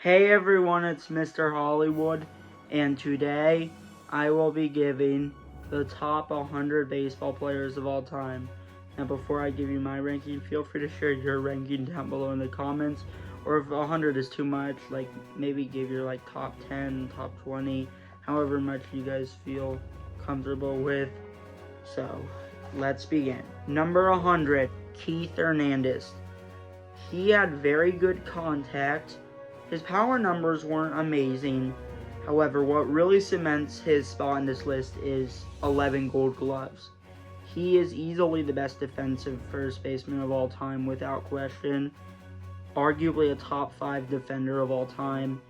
Hey everyone, it's Mr. Hollywood, and today I will be giving the top 100 baseball players of all time. Now before I give you my ranking, feel free to share your ranking down below in the comments, or if 100 is too much, like maybe give your top 10, top 20, however much you guys feel comfortable with. So let's begin. Number 100, Keith Hernandez. He had very good contact. His power numbers weren't amazing. However, what really cements his spot in this list is 11 gold gloves. He is easily the best defensive first baseman of all time without question. Arguably a top 5 defender of all time.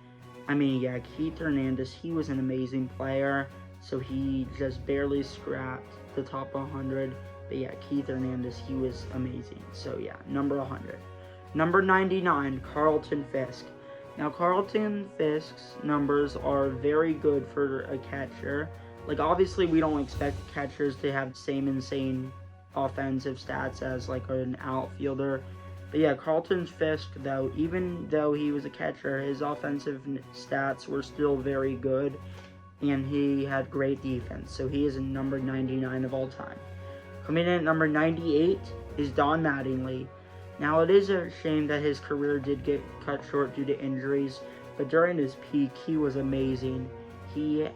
Keith Hernandez, he was an amazing player. So he just barely scrapped the top 100. But yeah, Keith Hernandez, he was amazing. So yeah, number 100. Number 99, Carlton Fisk. Now, Carlton Fisk's numbers are very good for a catcher. Obviously, we don't expect catchers to have the same insane offensive stats as, an outfielder. But yeah, Carlton Fisk, though, even though he was a catcher, his offensive stats were still very good. And he had great defense. So he is number 99 of all time. Coming in at number 98 is Don Mattingly. Now, it is a shame that his career did get cut short due to injuries, but during his peak, he was amazing. He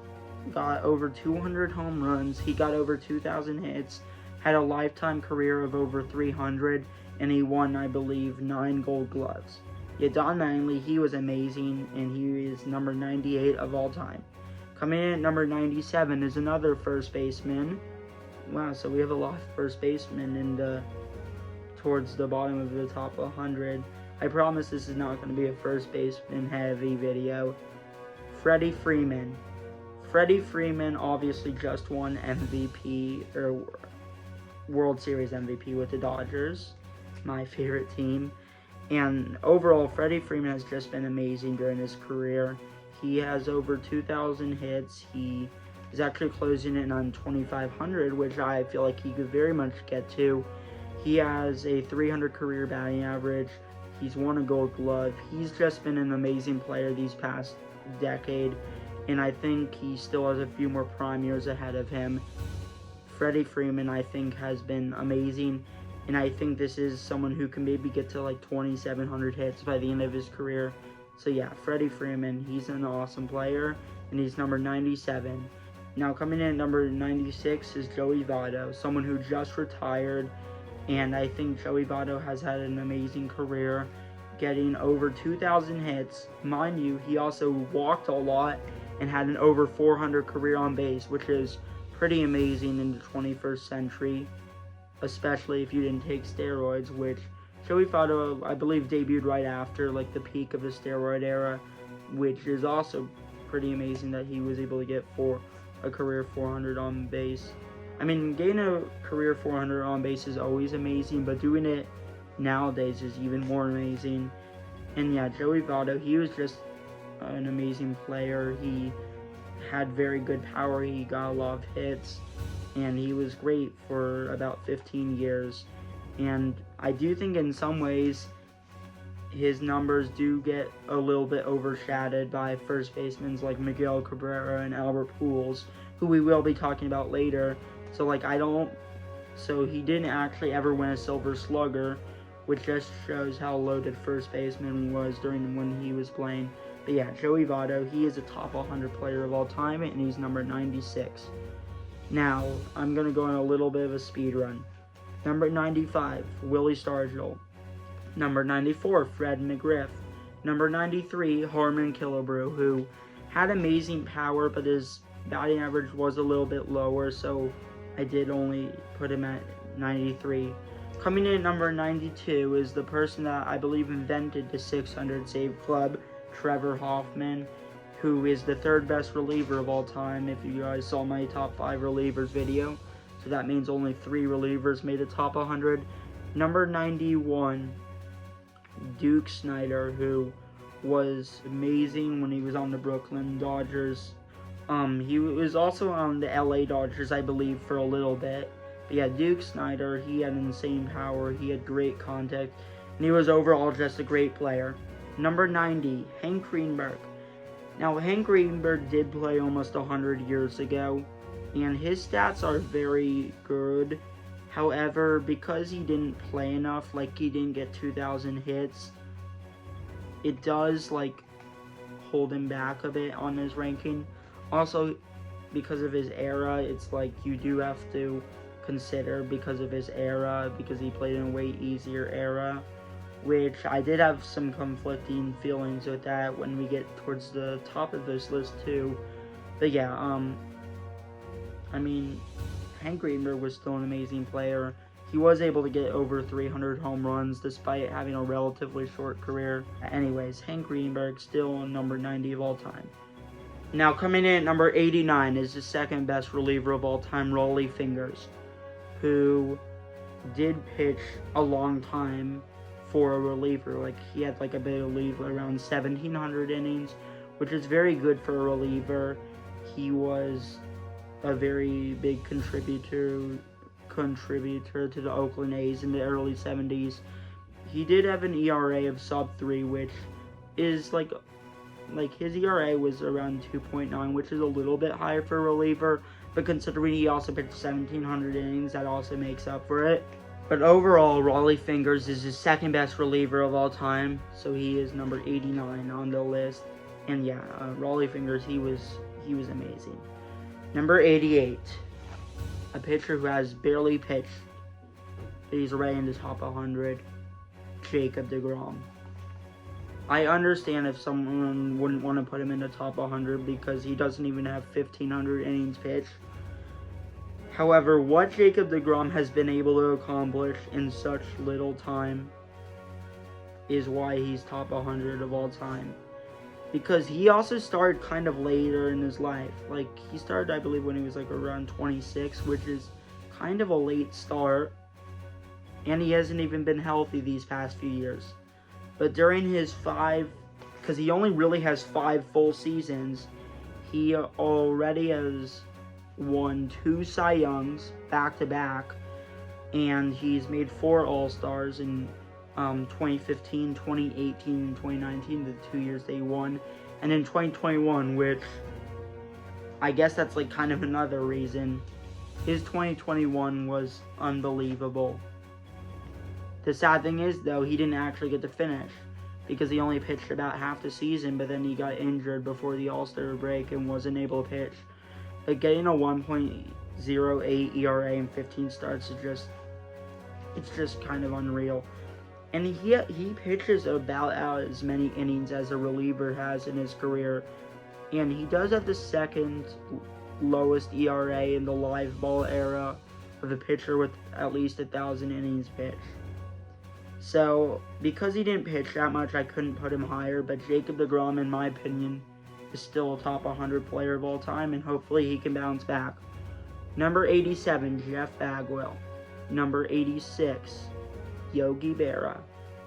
got over 200 home runs, he got over 2,000 hits, had a lifetime career of over 300, and he won, I believe, 9 gold gloves. Yeah, Don Mattingly, he was amazing, and he is number 98 of all time. Coming in at number 97 is another first baseman. Wow, so we have a lot of first basemen towards the bottom of the top 100. I promise this is not going to be a first baseman heavy video. Freddie Freeman. Freddie Freeman obviously just won MVP, or World Series MVP with the Dodgers, my favorite team. And overall, Freddie Freeman has just been amazing during his career. He has over 2,000 hits. He is actually closing in on 2,500, which I feel like he could very much get to. He has a 300 career batting average. He's won a gold glove. He's just been an amazing player these past decade, and I think he still has a few more prime years ahead of him. Freddie Freeman, I think, has been amazing, and I think this is someone who can maybe get to 2,700 hits by the end of his career. So yeah, Freddie Freeman, he's an awesome player, and he's number 97. Now coming in at number 96 is Joey Votto, someone who just retired. And I think Joey Votto has had an amazing career, getting over 2,000 hits. Mind you, he also walked a lot and had an over 400 career on base, which is pretty amazing in the 21st century, especially if you didn't take steroids, which Joey Votto, I believe, debuted right after the peak of the steroid era, which is also pretty amazing that he was able to get a career 400 on base. Getting a career 400 on base is always amazing, but doing it nowadays is even more amazing. And yeah, Joey Votto, he was just an amazing player. He had very good power, he got a lot of hits, and he was great for about 15 years. And I do think in some ways his numbers do get a little bit overshadowed by first basemen like Miguel Cabrera and Albert Pujols, who we will be talking about later. So he didn't actually ever win a Silver Slugger, which just shows how loaded first baseman was during when he was playing. But yeah, Joey Votto, he is a top 100 player of all time, and he's number 96. Now, I'm going to go on a little bit of a speed run. Number 95, Willie Stargell. Number 94, Fred McGriff. Number 93, Harmon Killebrew, who had amazing power, but his batting average was a little bit lower, so I did only put him at 93. Coming in at number 92 is the person that I believe invented the 600 save club, Trevor Hoffman, who is the third best reliever of all time, if you guys saw my top 5 relievers video. So that means only 3 relievers made the top 100. Number 91, Duke Snider, who was amazing when he was on the Brooklyn Dodgers. He was also on the LA Dodgers, I believe, for a little bit. But yeah, Duke Snider, he had insane power, he had great contact, and he was overall just a great player. Number 90, Hank Greenberg. Now, Hank Greenberg did play almost 100 years ago, and his stats are very good. However, because he didn't play enough, like he didn't get 2,000 hits, it does like hold him back a bit on his ranking. Also, because of his era, it's like you do have to consider because of his era, because he played in a way easier era, which I did have some conflicting feelings with that when we get towards the top of this list too. But yeah, I mean, Hank Greenberg was still an amazing player. He was able to get over 300 home runs despite having a relatively short career. Anyways, Hank Greenberg still number 90 of all time. Now coming in at number 89 is the second best reliever of all time, Rollie Fingers, who did pitch a long time for a reliever. Like he had like a bit of lead around 1,700 innings, which is very good for a reliever. He was a very big contributor to the Oakland A's in the early 70s. He did have an ERA of sub-3, which is like his ERA was around 2.9, which is a little bit higher for a reliever, but considering he also pitched 1,700 innings, that also makes up for it. But overall, Rollie Fingers is his second best reliever of all time, so he is number 89 on the list. And yeah, Rollie Fingers, he was amazing. Number 88, a pitcher who has barely pitched, but he's right in the top 100, Jacob deGrom. I understand if someone wouldn't want to put him in the top 100 because he doesn't even have 1,500 innings pitched. However, what Jacob deGrom has been able to accomplish in such little time is why he's top 100 of all time. Because he also started kind of later in his life. Like, he started, I believe, when he was like around 26, which is kind of a late start. And he hasn't even been healthy these past few years. But during his because he only really has 5 full seasons, he already has won 2 Cy Youngs back-to-back. And he's made 4 All-Stars in 2015, 2018, and 2019, the 2 years they won. And in 2021, which I guess that's like kind of another reason. His 2021 was unbelievable. The sad thing is, though, he didn't actually get to finish because he only pitched about half the season, but then he got injured before the All-Star break and wasn't able to pitch. But getting a 1.08 ERA in 15 starts is just kind of unreal. And he pitches about as many innings as a reliever has in his career. And he does have the second lowest ERA in the live ball era of a pitcher with at least 1,000 innings pitched. So, because he didn't pitch that much, I couldn't put him higher. But Jacob deGrom, in my opinion, is still a top 100 player of all time. And hopefully he can bounce back. Number 87, Jeff Bagwell. Number 86, Yogi Berra,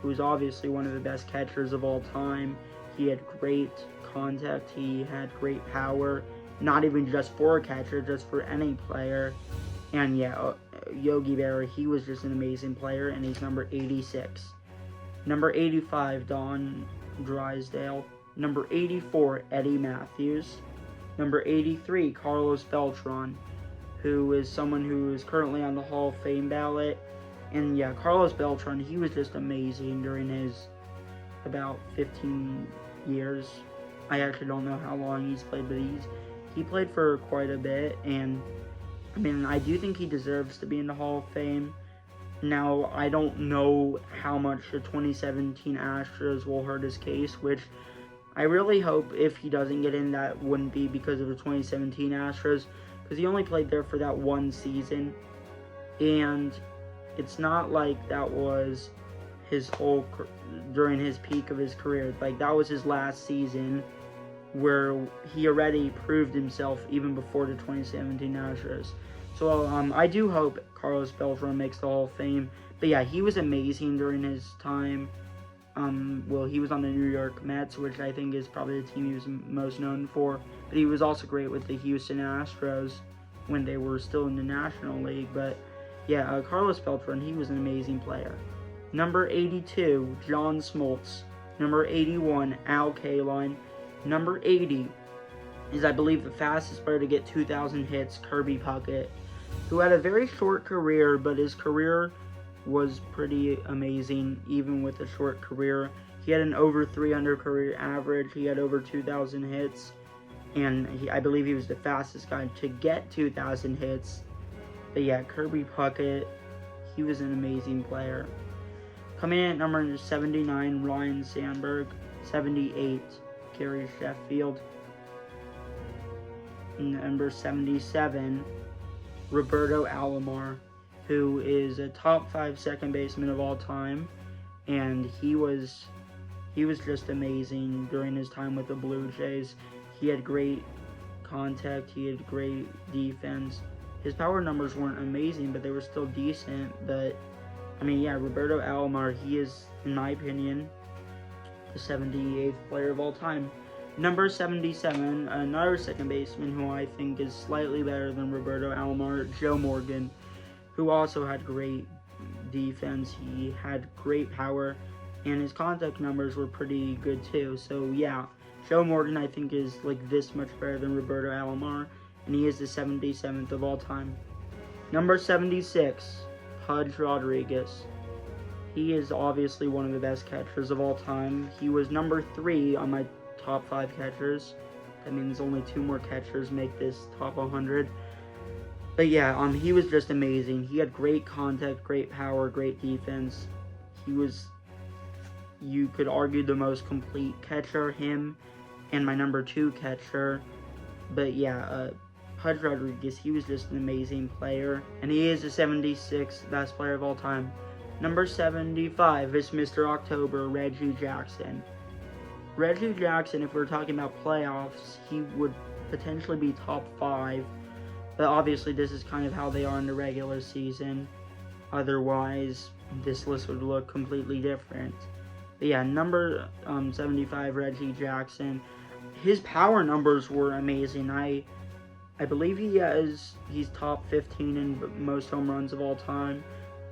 who's obviously one of the best catchers of all time. He had great contact, he had great power, not even just for a catcher, just for any player. And yeah, Yogi Berra, he was just an amazing player, and he's number 86. Number 85, Don Drysdale. Number 84, Eddie Matthews. Number 83, Carlos Beltran, who is someone who is currently on the Hall of Fame ballot. And yeah, Carlos Beltran, he was just amazing during his about 15 years. I actually don't know how long he's played, but he played for quite a bit. And I mean, I do think he deserves to be in the Hall of Fame. Now, I don't know how much the 2017 Astros will hurt his case, which I really hope if he doesn't get in, that wouldn't be because of the 2017 Astros, because he only played there for that one season. And it's not like that was his whole, during his peak of his career. Like, that was his last season where he already proved himself even before the 2017 Astros. So, I do hope Carlos Beltran makes the Hall of Fame. But yeah, he was amazing during his time. Well, he was on the New York Mets, which I think is probably the team he was most known for. But he was also great with the Houston Astros when they were still in the National League. But yeah, Carlos Beltran, he was an amazing player. Number 82, John Smoltz, Number 81, Al Kaline. Number 80 is, I believe, the fastest player to get 2,000 hits, Kirby Puckett, who had a very short career, but his career was pretty amazing, even with a short career. He had an over 300 career average. He had over 2,000 hits, and I believe he was the fastest guy to get 2,000 hits. But yeah, Kirby Puckett, he was an amazing player. Coming in at number 79, Ryan Sandberg. 78, Gary Sheffield. Number 77, Roberto Alomar, who is a top 5 second baseman of all time, and he was just amazing during his time with the Blue Jays. He had great contact, he had great defense. His power numbers weren't amazing, but they were still decent. But I mean, yeah, Roberto Alomar, he is, in my opinion, the 78th player of all time. Number 77, another second baseman who I think is slightly better than Roberto Alomar, Joe Morgan, who also had great defense. He had great power, and his contact numbers were pretty good too. So yeah, Joe Morgan I think is like this much better than Roberto Alomar, and he is the 77th of all time. Number 76, Pudge Rodriguez. He is obviously one of the best catchers of all time. He was number 3 on my top 5 catchers. That means only 2 more catchers make this top 100. But yeah, he was just amazing. He had great contact, great power, great defense. He was, you could argue, the most complete catcher, him and my number 2 catcher. But yeah, Pudge Rodriguez, he was just an amazing player, and he is the 76th best player of all time. Number 75 is Mr. October, Reggie Jackson. Reggie Jackson, if we're talking about playoffs, he would potentially be top 5, but obviously this is kind of how they are in the regular season. Otherwise, this list would look completely different. But yeah, number 75, Reggie Jackson. His power numbers were amazing. I believe he's top 15 in most home runs of all time.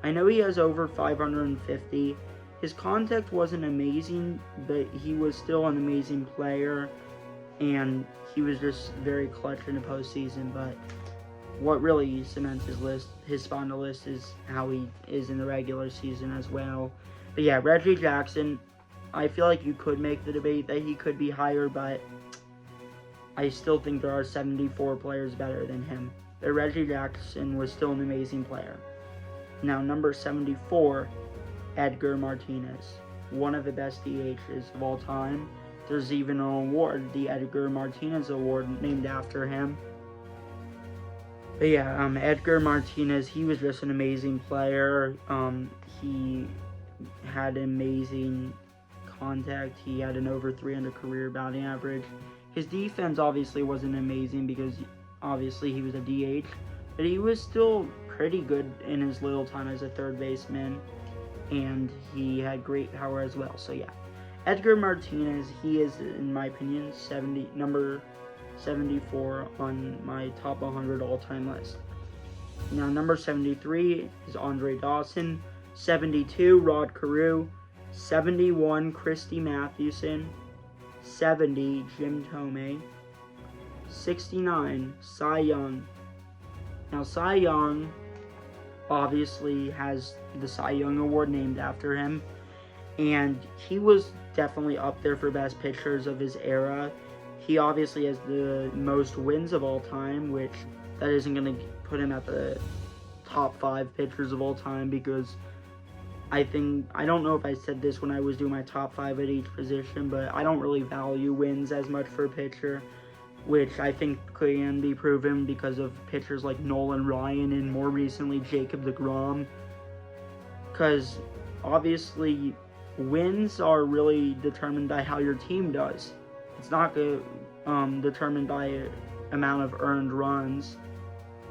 I know he has over 550. His contact wasn't amazing, but he was still an amazing player, and he was just very clutch in the postseason. But what really cements his spot on the list is how he is in the regular season as well. But yeah, Reggie Jackson, I feel like you could make the debate that he could be higher, but I still think there are 74 players better than him. But Reggie Jackson was still an amazing player. Now, number 74, Edgar Martinez, one of the best DHs of all time. There's even an award, the Edgar Martinez Award, named after him. But yeah, Edgar Martinez, he was just an amazing player. He had amazing contact. He had an over 300 career batting average. His defense obviously wasn't amazing because obviously he was a DH, but he was still pretty good in his little time as a third baseman, and he had great power as well. So yeah, Edgar Martinez, he is, in my opinion, number 74 on my top 100 all-time list. Now, number 73 is Andre Dawson, 72, Rod Carew, 71, Christy Mathewson, 70, Jim Thome, 69, Cy Young. Now, Cy Young obviously has the Cy Young Award named after him, and he was definitely up there for best pitchers of his era. He obviously has the most wins of all time, which that isn't going to put him at the top 5 pitchers of all time, because I don't know if I said this when I was doing my top 5 at each position, but I don't really value wins as much for a pitcher, which I think can be proven because of pitchers like Nolan Ryan and more recently Jacob deGrom. Because obviously wins are really determined by how your team does. It's not determined by amount of earned runs.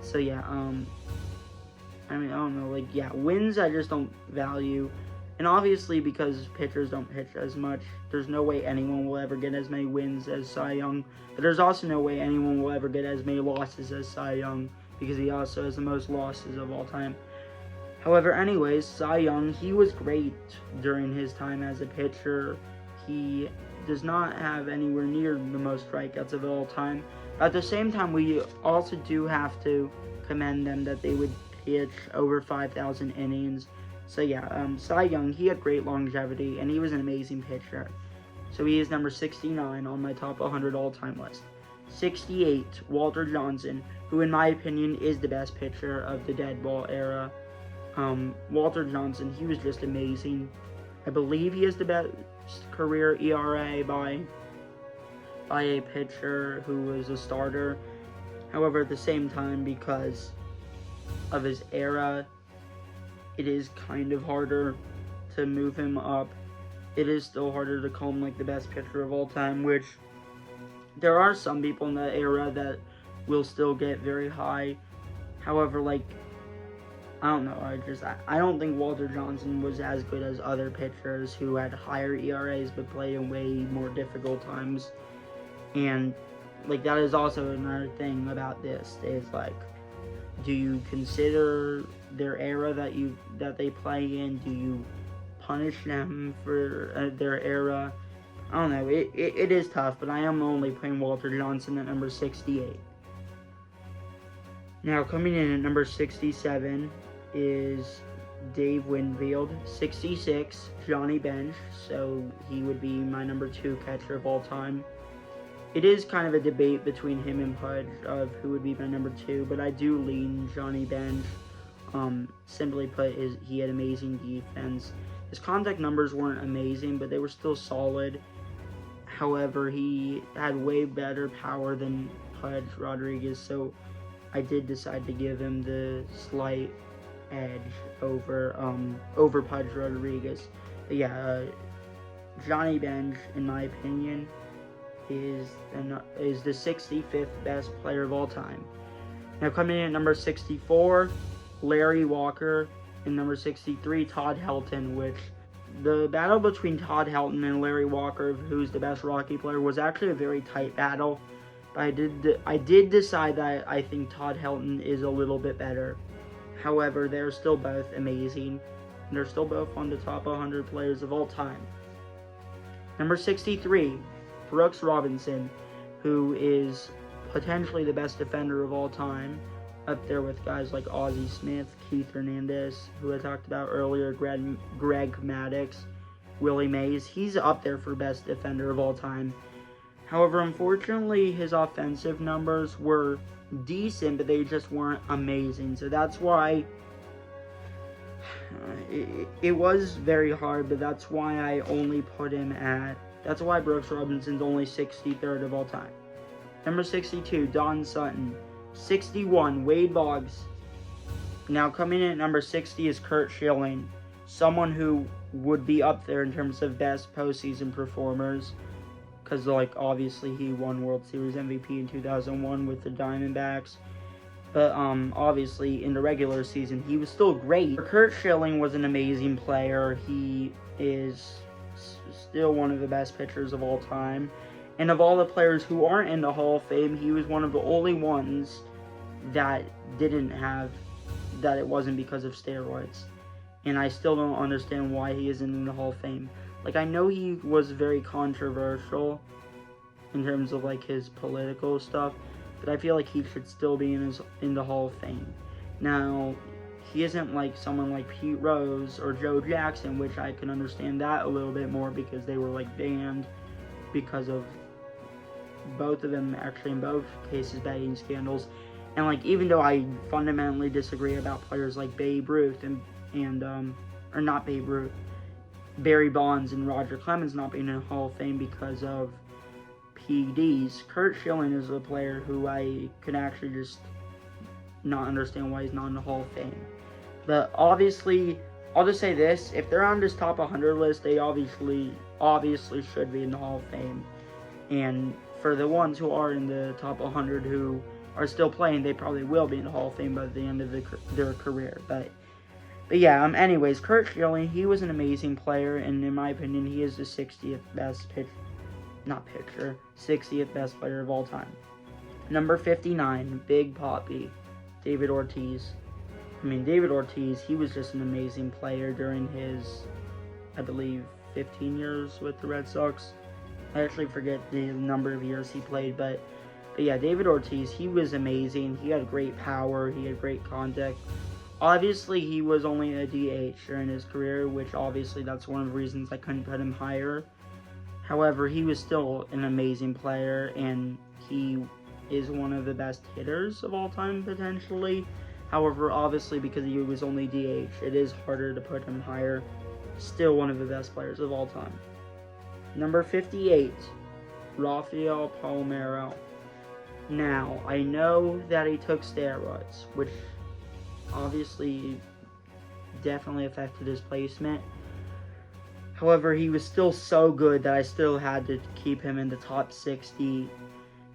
So yeah, I don't know, wins I just don't value. And obviously, because pitchers don't pitch as much, there's no way anyone will ever get as many wins as Cy Young. But there's also no way anyone will ever get as many losses as Cy Young, because he also has the most losses of all time. However, anyways, Cy Young, he was great during his time as a pitcher. he does not have anywhere near the most strikeouts of all time. At the same time, we also do have to commend them that they would pitch over 5,000 innings. So yeah, Cy Young, he had great longevity, and he was an amazing pitcher. So he is number 69 on my top 100 all-time list. 68, Walter Johnson, who in my opinion is the best pitcher of the dead ball era. Walter Johnson, he was just amazing. I believe he has the best career ERA by a pitcher who was a starter. However, at the same time, because of his era, it is kind of harder to move him up. It is still harder to call him like the best pitcher of all time, which there are some people in that era that will still get very high. However, like, I don't know, I don't think Walter Johnson was as good as other pitchers who had higher ERAs but played in way more difficult times. And like, that is also another thing about this, is like, do you consider their era that they play in? Do you punish them for their era? I don't know. It is tough, but I am only putting Walter Johnson at number 68. Now, coming in at number 67 is Dave Winfield. 66, Johnny Bench. So he would be my number 2 catcher of all time. It is kind of a debate between him and Pudge of who would be my number 2, but I do lean Johnny Bench. Simply put, he had amazing defense. His contact numbers weren't amazing, but they were still solid. However, he had way better power than Pudge Rodriguez, so I did decide to give him the slight edge over Pudge Rodriguez. But yeah, Johnny Bench, in my opinion, is the 65th best player of all time. Now, coming in at number 64, Larry Walker, and number 63, Todd Helton, which the battle between Todd Helton and Larry Walker, who's the best Rocky player, was actually a very tight battle. But I did decide that I think Todd Helton is a little bit better. However, they're still both amazing, and they're still both on the top 100 players of all time. Number 63, Brooks Robinson, who is potentially the best defender of all time, up there with guys like Ozzie Smith, Keith Hernandez, who I talked about earlier, Greg Maddux, Willie Mays. He's up there for best defender of all time. However, unfortunately, his offensive numbers were decent, but they just weren't amazing. So that's why it was very hard, but that's why I only put him at... That's why Brooks Robinson's only 63rd of all time. Number 62, Don Sutton. 61, Wade Boggs. Now, coming in at number 60 is Curt Schilling. Someone who would be up there in terms of best postseason performers. Because, like, obviously he won World Series MVP in 2001 with the Diamondbacks. But, obviously, in the regular season, he was still great. Curt Schilling was an amazing player. He is still one of the best pitchers of all time. And of all the players who aren't in the Hall of Fame, he was one of the only ones that didn't have, that it wasn't because of steroids. And I still don't understand why he isn't in the Hall of Fame. Like, I know he was very controversial in terms of, like, his political stuff, but I feel like he should still be in the Hall of Fame. Now, he isn't like someone like Pete Rose or Joe Jackson, which I can understand that a little bit more because they were, like, banned because of both of them, actually in both cases, betting scandals. And, like, even though I fundamentally disagree about players like Babe Ruth or not Babe Ruth, Barry Bonds and Roger Clemens not being in the Hall of Fame because of PEDs, Curt Schilling is a player who I could actually just not understand why he's not in the Hall of Fame. But obviously, I'll just say this, if they're on this top 100 list, they obviously should be in the Hall of Fame. And for the ones who are in the top 100 who are still playing, they probably will be in the Hall of Fame by the end of their career. But yeah, anyways, Curt Schilling, he was an amazing player, and in my opinion, he is the 60th best 60th best player of all time. Number 59, Big Papi, David Ortiz. I mean, David Ortiz, he was just an amazing player during his, I believe, 15 years with the Red Sox. I actually forget the number of years he played, but yeah, David Ortiz, he was amazing. He had great power. He had great contact. Obviously, he was only a DH during his career, which obviously that's one of the reasons I couldn't put him higher. However, he was still an amazing player, and he is one of the best hitters of all time, potentially. However, obviously, because he was only DH, it is harder to put him higher. Still one of the best players of all time. Number 58, Rafael Palmeiro. Now, I know that he took steroids, which obviously definitely affected his placement. However, he was still so good that I still had to keep him in the top 60.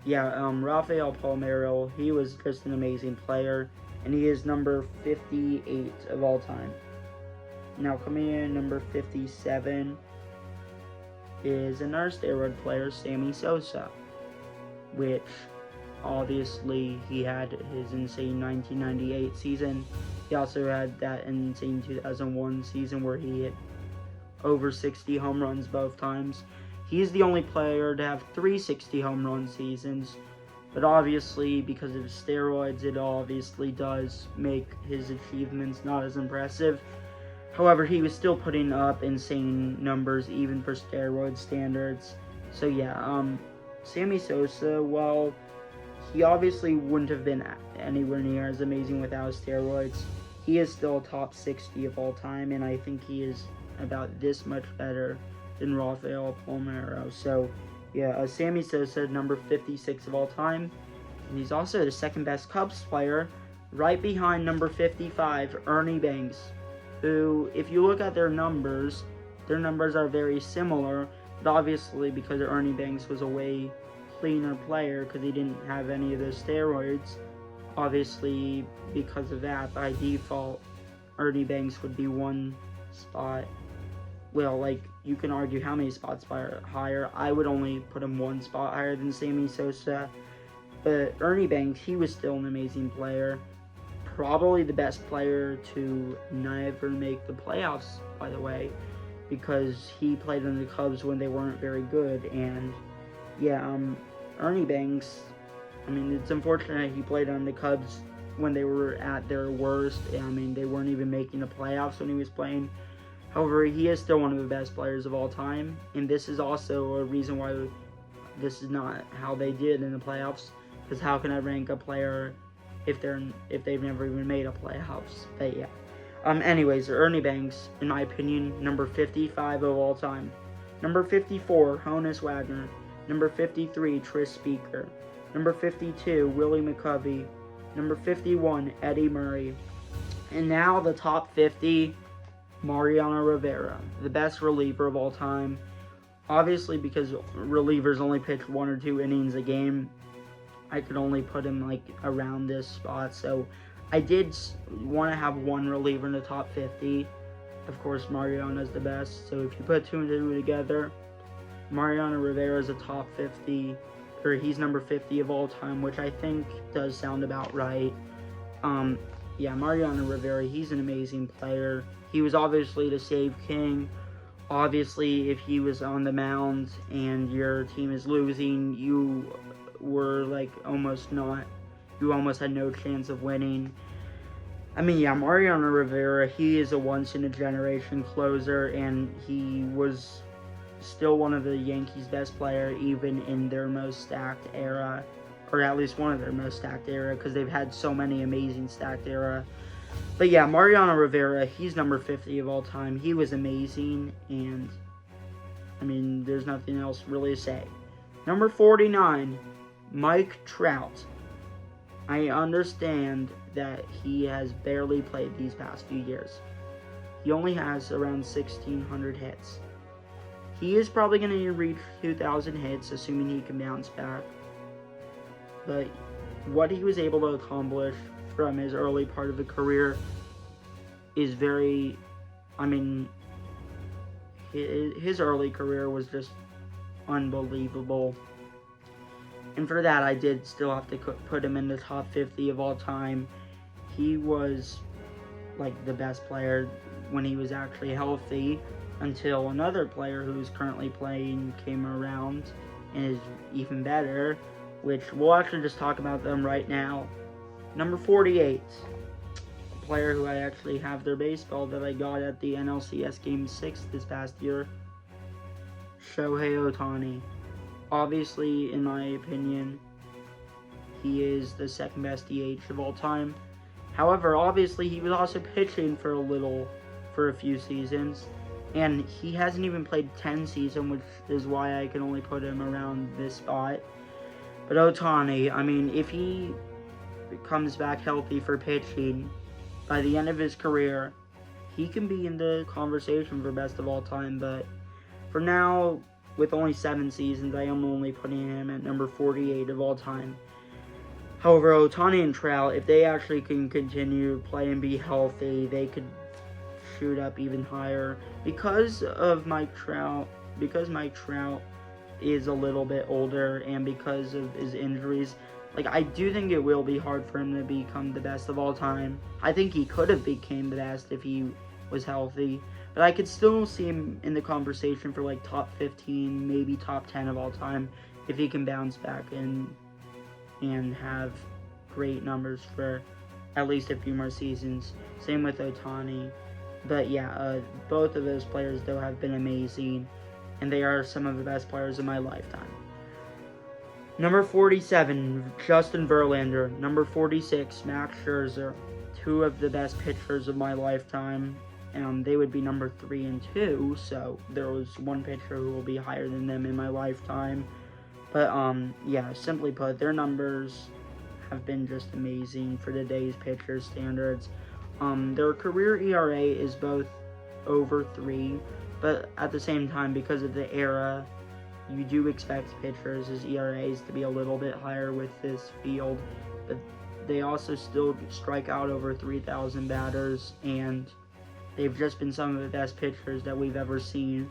Yeah, Rafael Palmeiro, he was just an amazing player, and he is number 58 of all time. Now, coming in number 57 is another steroid player, Sammy Sosa, which obviously he had his insane 1998 season. He also had that insane 2001 season where he hit over 60 home runs both times. He's the only player to have 360 home run seasons, but obviously because of steroids, it obviously does make his achievements not as impressive. However, he was still putting up insane numbers even for steroid standards. So yeah, Sammy Sosa, well, he obviously wouldn't have been anywhere near as amazing without steroids. He is still top 60 of all time, and I think he is about this much better than Rafael Palmeiro. So, yeah, Sammy Sosa, number 56 of all time. And he's also the second best Cubs player, right behind number 55, Ernie Banks, who, if you look at their numbers are very similar, but obviously because Ernie Banks was a way cleaner player because he didn't have any of those steroids, obviously because of that, by default, Ernie Banks would be one spot. Well, like, you can argue how many spots higher. I would only put him one spot higher than Sammy Sosa. But Ernie Banks, he was still an amazing player. Probably the best player to never make the playoffs, by the way, because he played in the Cubs when they weren't very good. And, yeah, Ernie Banks, I mean, it's unfortunate he played on the Cubs when they were at their worst. I mean, they weren't even making the playoffs when he was playing. However, he is still one of the best players of all time, and this is also a reason why this is not how they did in the playoffs, because how can I rank a player if they've never even made a playoffs? But yeah. Anyways, Ernie Banks, in my opinion, number 55 of all time. Number 54, Honus Wagner. Number 53, Tris Speaker. Number 52, Willie McCovey. Number 51, Eddie Murray. And now the top 50, Mariano Rivera, the best reliever of all time. Obviously, because relievers only pitch 1 or 2 innings a game, I could only put him like around this spot. So I did want to have one reliever in the top 50. Of course, Mariano is the best. So if you put 2 and 2 together, Mariano Rivera is a top 50, or he's number 50 of all time, which I think does sound about right. Yeah, Mariano Rivera, he's an amazing player. He was obviously the save king. Obviously, if he was on the mound and your team is losing, you were like you almost had no chance of winning. I mean, yeah, Mariano Rivera, he is a once-in-a-generation closer, and he was still one of the Yankees' best player, even in their most stacked era, or at least one of their most stacked era, because they've had so many amazing stacked era. But yeah, Mariano Rivera, he's number 50 of all time. He was amazing, and I mean, there's nothing else really to say. Number 49, Mike Trout. I understand that he has barely played these past few years. He only has around 1,600 hits. He is probably going to reach 2,000 hits, assuming he can bounce back. But what he was able to accomplish from his early part of the career is very, I mean, his early career was just unbelievable. And for that, I did still have to put him in the top 50 of all time. He was like the best player when he was actually healthy. until another player who's currently playing came around and is even better, which we'll actually just talk about them right now. Number 48, a player who I actually have their baseball that I got at the NLCS Game 6 this past year, Shohei Ohtani. Obviously, in my opinion, he is the second best DH of all time. However, obviously, he was also pitching for a few seasons, and he hasn't even played 10 seasons, which is why I can only put him around this spot. But Ohtani, I mean, if he comes back healthy for pitching, by the end of his career, he can be in the conversation for best of all time. But for now, with only 7 seasons, I am only putting him at number 48 of all time. However, Ohtani and Trout, if they actually can continue to play and be healthy, they could shoot up even higher. Because Mike Trout is a little bit older, and because of his injuries, I do think it will be hard for him to become the best of all time. I think he could have became the best if he was healthy, but I could still see him in the conversation for top 15, maybe top 10 of all time, if he can bounce back and have great numbers for at least a few more seasons. Same with Ohtani. But yeah, both of those players though have been amazing, and they are some of the best players of my lifetime. Number 47, Justin Verlander. Number 46, Max Scherzer. Two of the best pitchers of my lifetime. They would be number 3 and 2, so there was one pitcher who will be higher than them in my lifetime. But yeah, simply put, their numbers have been just amazing for today's pitcher standards. Their career ERA is both over 3, but at the same time, because of the era, you do expect pitchers' ERAs to be a little bit higher with this field, but they also still strike out over 3,000 batters, and they've just been some of the best pitchers that we've ever seen,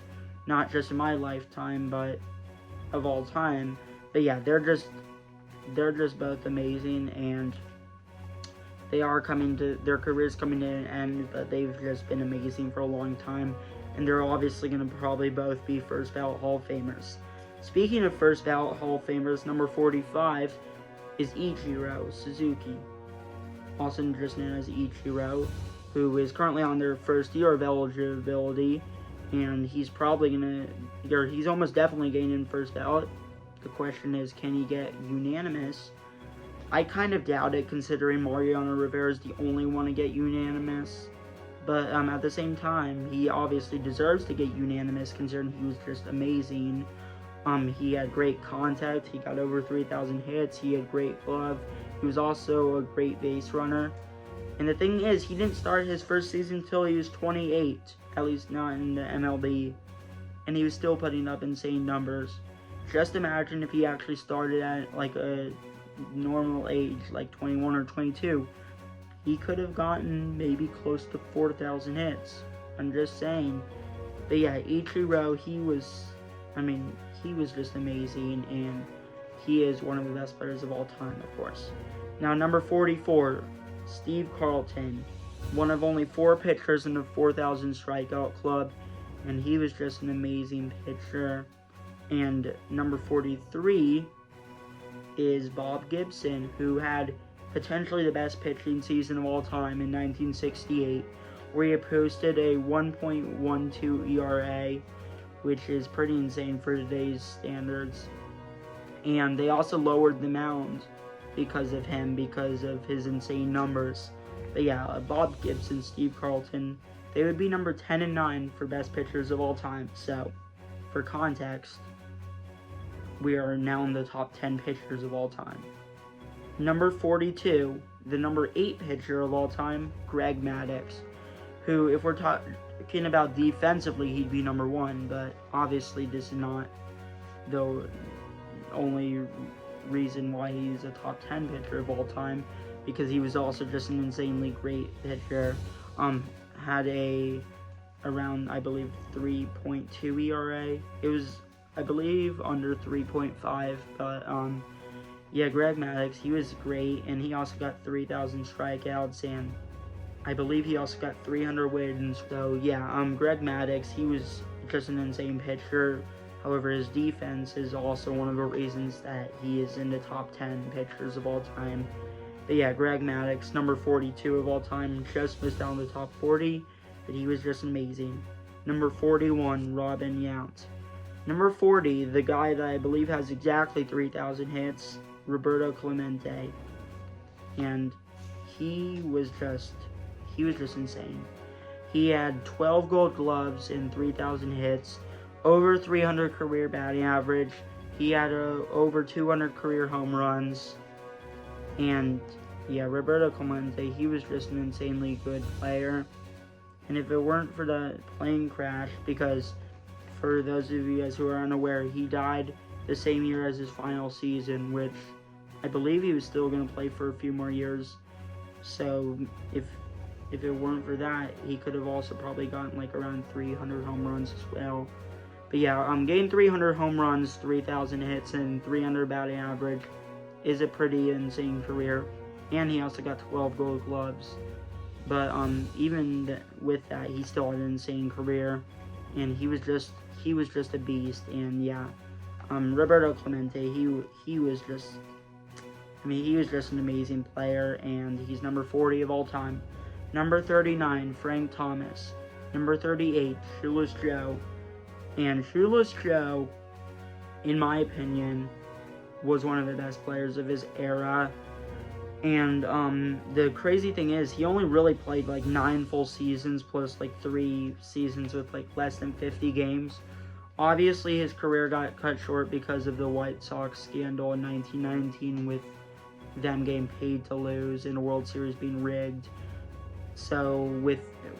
not just in my lifetime, but of all time. But yeah, they're just both amazing, and their careers coming to an end, but they've just been amazing for a long time, and they're obviously going to probably both be first ballot Hall of Famers. Speaking of first ballot Hall of Famers, number 45 is Ichiro Suzuki, also just known as Ichiro, who is currently on their first year of eligibility, and he's almost definitely getting in first ballot. The question is, can he get unanimous? I kind of doubt it, considering Mariano Rivera is the only one to get unanimous. But at the same time, he obviously deserves to get unanimous, considering he was just amazing. He had great contact. He got over 3,000 hits. He had great glove. He was also a great base runner. And the thing is, he didn't start his first season until he was 28, at least not in the MLB. And he was still putting up insane numbers. Just imagine if he actually started at a normal age, 21 or 22. He could have gotten maybe close to 4,000 hits. I'm just saying. But yeah, Ichiro, he was just amazing, and he is one of the best players of all time, of course. Now, number 44, Steve Carlton, one of only 4 pitchers in the 4,000 strikeout club, and he was just an amazing pitcher. And number 43 is Bob Gibson, who had potentially the best pitching season of all time in 1968, where he posted a 1.12 ERA, which is pretty insane for today's standards. And they also lowered the mound because of him, because of his insane numbers. But yeah, Bob Gibson, Steve Carlton, they would be number 10 and 9 for best pitchers of all time. So, for context, we are now in the top 10 pitchers of all time. Number 42, the number 8 pitcher of all time, Greg Maddux, who, if we're talking about defensively, he'd be number 1, but obviously this is not the only reason why he's a top 10 pitcher of all time, because he was also just an insanely great pitcher. Had around, I believe, 3.2 ERA. It was, I believe, under 3.5, but yeah, Greg Maddux, he was great, and he also got 3,000 strikeouts, and I believe he also got 300 wins. So yeah, Greg Maddux, he was just an insane pitcher. However, his defense is also one of the reasons that he is in the top 10 pitchers of all time. But yeah, Greg Maddux, number 42 of all time, just missed out on the top 40, but he was just amazing. Number 41, Robin Yount. Number 40, the guy that I believe has exactly 3,000 hits, Roberto Clemente. And he was just insane. He had 12 gold gloves and 3,000 hits, over 300 career batting average. He had over 200 career home runs. And yeah, Roberto Clemente, he was just an insanely good player. And if it weren't for the plane crash, because for those of you guys who are unaware, he died the same year as his final season, which I believe he was still going to play for a few more years. So if it weren't for that, he could have also probably gotten like around 300 home runs as well. But yeah, getting 300 home runs, 3,000 hits, and 300 batting average is a pretty insane career. And he also got 12 gold gloves. But even with that, he still had an insane career. And he was just a beast. And yeah, Roberto Clemente, he was just an amazing player, and he's number 40 of all time. Number 39, Frank Thomas. Number 38, Shoeless Joe. And Shoeless Joe, in my opinion, was one of the best players of his era. And the crazy thing is, he only really played like 9 full seasons plus like 3 seasons with like less than 50 games. Obviously, his career got cut short because of the White Sox scandal in 1919 with them getting paid to lose and the World Series being rigged. So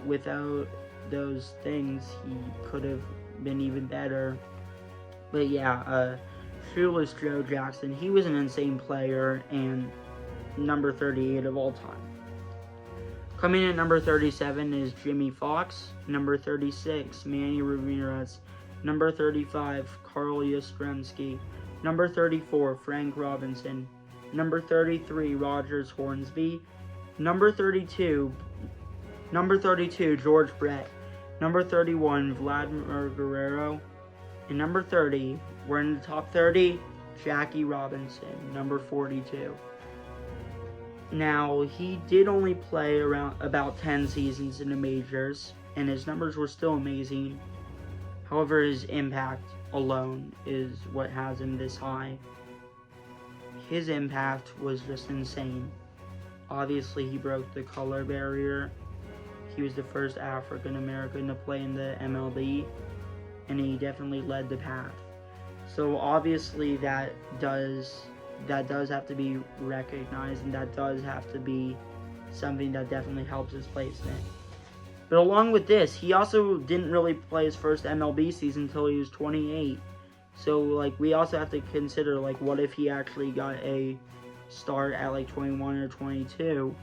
without those things, he could have been even better. But yeah, Shoeless Joe Jackson, he was an insane player and number 38 of all time. Coming in at number 37 is Jimmy Fox. Number 36, Manny Ramirez. Number 35, Carl Yastrzemski. Number 34, Frank Robinson. Number 33, Rogers Hornsby. Number 32, George Brett. Number 31, Vladimir Guerrero. And number 30, we're in the top 30, Jackie Robinson, number 42. Now, he did only play around about 10 seasons in the majors, and his numbers were still amazing. However, his impact alone is what has him this high. His impact was just insane. Obviously, he broke the color barrier. He was the first African American to play in the MLB, and he definitely led the path. So obviously that does have to be recognized, and that does have to be something that definitely helps his placement. But along with this, he also didn't really play his first MLB season until he was 28. So like we also have to consider like what if he actually got a start at like 21 or 22?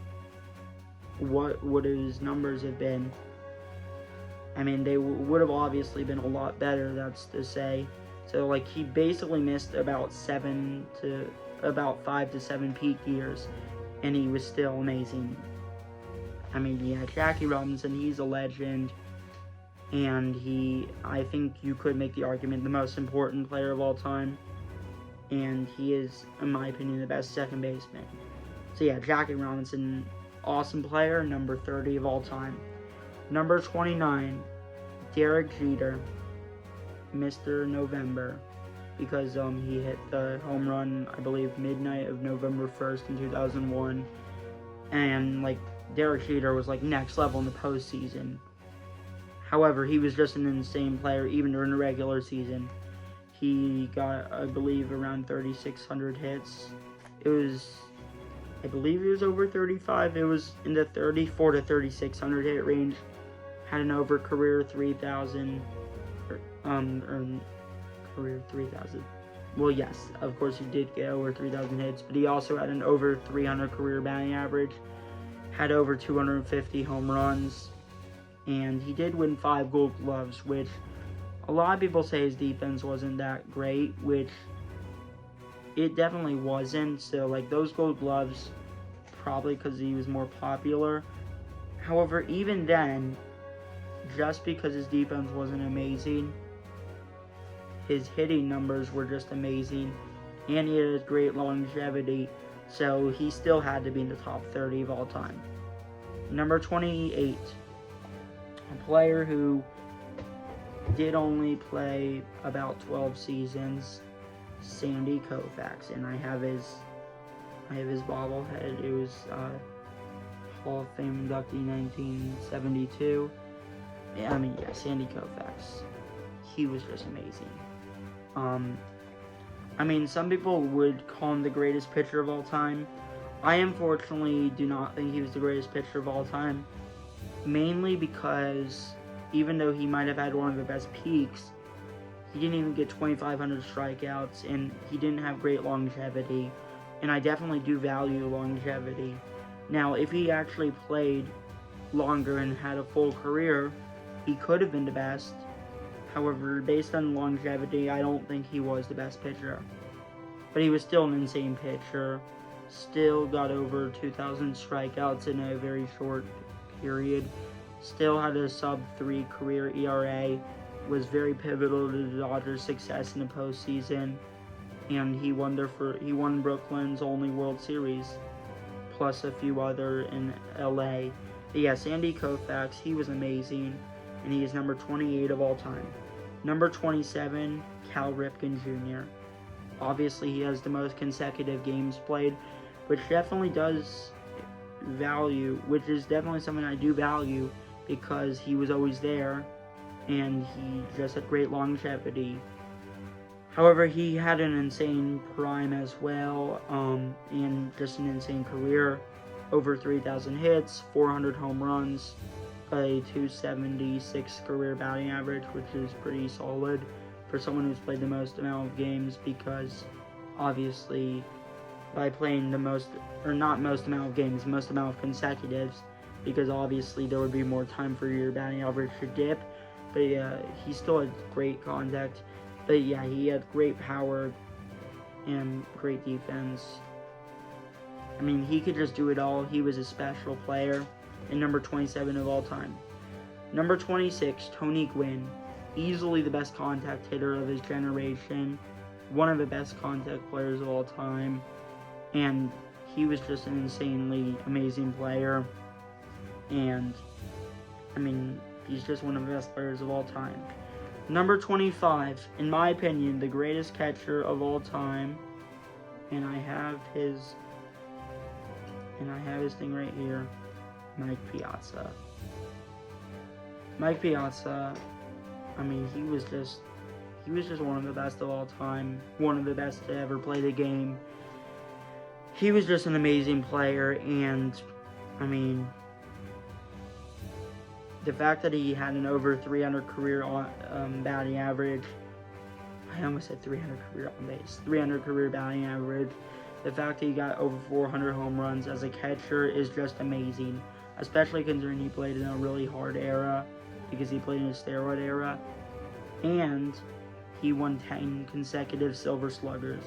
What would his numbers have been? I mean, they would have obviously been a lot better, that's to say. So like he basically missed about 5 to 7 peak years, and he was still amazing. I mean, yeah, Jackie Robinson, he's a legend, and I think you could make the argument, the most important player of all time, and he is, in my opinion, the best second baseman. So yeah, Jackie Robinson, awesome player, number 30 of all time. Number 29, Derek Jeter, Mr. November, because he hit the home run, I believe, midnight of November 1st in 2001, and like Derek Jeter was like next level in the postseason. However, he was just an insane player even during the regular season. He got, I believe, around 3,600 hits. I believe it was over 35. It was in the 34 to 3,600 hit range. Had an over career 3,000, career 3,000. Well, yes, of course he did get over 3,000 hits, but he also had an over 300 career batting average. Had over 250 home runs, and he did win 5 Gold Gloves, which a lot of people say his defense wasn't that great, which it definitely wasn't. So like those Gold Gloves, probably because he was more popular. However, even then, just because his defense wasn't amazing, his hitting numbers were just amazing, and he had great longevity, so he still had to be in the top 30 of all time. Number 28, a player who did only play about 12 seasons, Sandy Koufax, and I have his bobblehead. It was Hall of Fame inductee 1972. Sandy Koufax. He was just amazing. Some people would call him the greatest pitcher of all time. I unfortunately do not think he was the greatest pitcher of all time, mainly because even though he might have had one of the best peaks, he didn't even get 2,500 strikeouts, and he didn't have great longevity, and I definitely do value longevity. Now, if he actually played longer and had a full career, he could have been the best. However, based on longevity, I don't think he was the best pitcher. But he was still an insane pitcher. Still got over 2,000 strikeouts in a very short period. Still had a sub-3 career ERA. Was very pivotal to the Dodgers' success in the postseason. And he won Brooklyn's only World Series, plus a few other in LA. But yeah, Sandy Koufax, he was amazing, and he is number 28 of all time. Number 27, Cal Ripken Jr. Obviously, he has the most consecutive games played, which is definitely something I do value, because he was always there, and he just had great longevity. However, he had an insane prime as well, and just an insane career. Over 3,000 hits, 400 home runs, a 276 career batting average, which is pretty solid for someone who's played the most amount of games, because obviously by playing the most amount of consecutives, because obviously there would be more time for your batting average to dip. But yeah, he still had great contact. But yeah, he had great power and great defense. He could just do it all. He was a special player. And number 27 of all time. Number 26, Tony Gwynn. Easily the best contact hitter of his generation. One of the best contact players of all time. And he was just an insanely amazing player. And, he's just one of the best players of all time. Number 25, in my opinion, the greatest catcher of all time. And I have his thing right here. Mike Piazza. Mike Piazza, he was just one of the best of all time, one of the best to ever play the game. He was just an amazing player, and the fact that he had an over 300 career batting average, I almost said 300 career on base, 300 career batting average. The fact that he got over 400 home runs as a catcher is just amazing, especially considering he played in a really hard era, because he played in a steroid era, and he won 10 consecutive Silver Sluggers.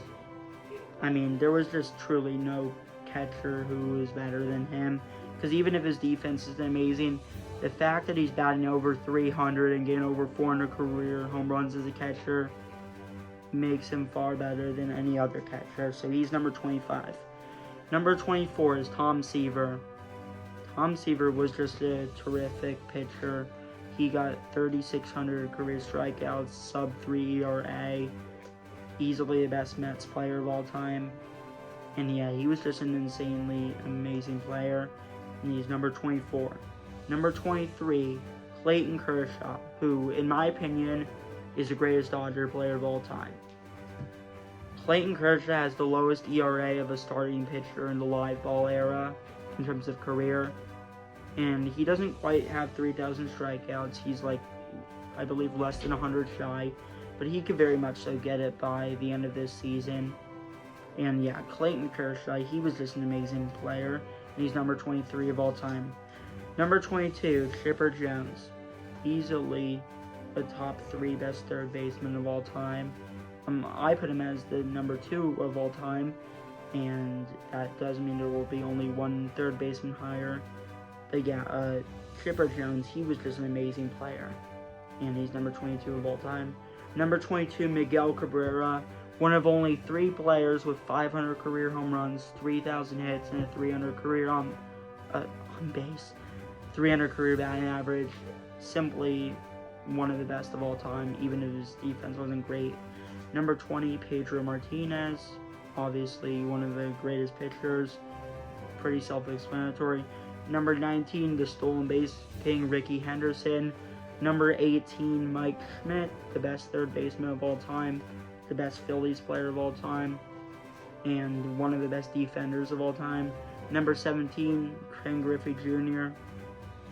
There was just truly no catcher who was better than him, because even if his defense is amazing, the fact that he's batting over 300 and getting over 400 career home runs as a catcher makes him far better than any other catcher. So he's number 25. Number 24 is Tom Seaver. Tom Seaver was just a terrific pitcher. He got 3,600 career strikeouts, sub-3 ERA, easily the best Mets player of all time. And yeah, he was just an insanely amazing player, and he's number 24. Number 23, Clayton Kershaw, who, in my opinion, is the greatest Dodger player of all time. Clayton Kershaw has the lowest ERA of a starting pitcher in the live ball era in terms of career, and he doesn't quite have 3,000 strikeouts. He's I believe, less than 100 shy, but he could very much so get it by the end of this season. And yeah, Clayton Kershaw, he was just an amazing player, and he's number 23 of all time. Number 22, Chipper Jones. Easily the top 3 best third baseman of all time. I put him as the number 2 of all time, and that does mean there will be only one third baseman higher. But yeah, Chipper Jones, he was just an amazing player. And he's number 22 of all time. Number 22, Miguel Cabrera. One of only 3 players with 500 career home runs, 3,000 hits, and a 300 career on base, 300 career batting average. Simply one of the best of all time, even if his defense wasn't great. Number 20, Pedro Martinez. Obviously, one of the greatest pitchers. Pretty self-explanatory. Number 19, the stolen base king, Ricky Henderson. Number 18, Mike Schmidt, the best third baseman of all time, the best Phillies player of all time, and one of the best defenders of all time. Number 17, Ken Griffey Jr.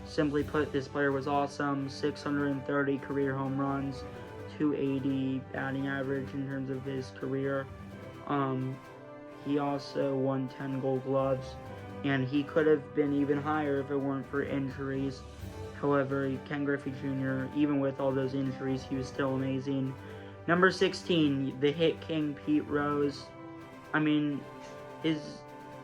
Simply put, this player was awesome. 630 career home runs, 280 batting average in terms of his career. He also won 10 Gold Gloves, and he could have been even higher if it weren't for injuries. However, Ken Griffey Jr., even with all those injuries, he was still amazing. Number 16, the hit king, Pete Rose. I mean, his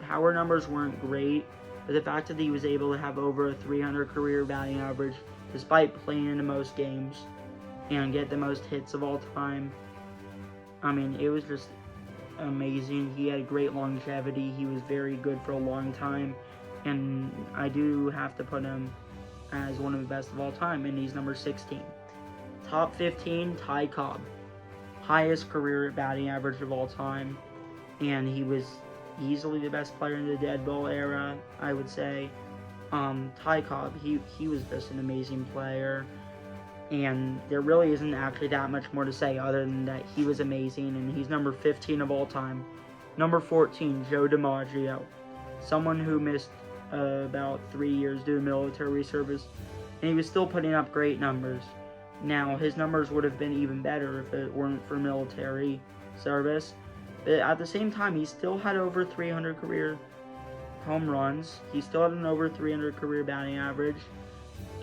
power numbers weren't great, but the fact that he was able to have over a 300 career batting average, despite playing in the most games, and get the most hits of all time, I mean, it was just amazing. He had great longevity. He was very good for a long time, and I do have to put him as one of the best of all time, and he's number 16. Top 15, Ty Cobb. Highest career batting average of all time, and he was easily the best player in the dead ball era, I would say. Ty Cobb, he was just an amazing player, and there really isn't actually that much more to say other than that he was amazing, and he's number 15 of all time. Number 14, Joe DiMaggio. Someone who missed about 3 years due to military service, and he was still putting up great numbers. Now, his numbers would have been even better if it weren't for military service, but at the same time, he still had over 300 career home runs. He still had an over 300 career batting average,